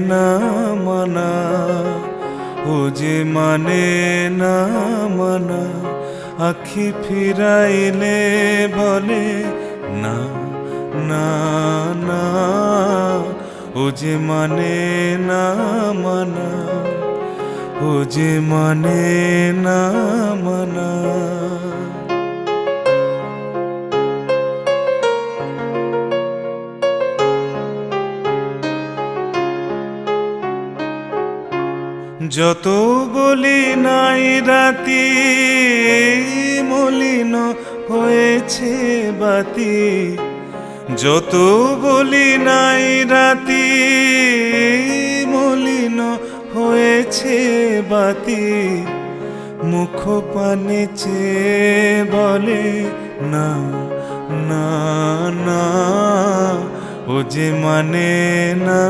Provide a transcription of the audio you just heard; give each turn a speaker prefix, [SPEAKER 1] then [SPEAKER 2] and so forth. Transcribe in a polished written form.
[SPEAKER 1] না মানা, ও যে মানে না মানা, আখি ফিরাইলে বলে না না না, ও যে মানে না মানা, ও যে মানে না মানা। যত বলি নাই রাতি, মলিন হয়েছে বাতি। যত বলি নাই রাতি, মলিন হয়েছে বাতি। মুখ পানে চেয়ে বলে না না না, ও যে মানে না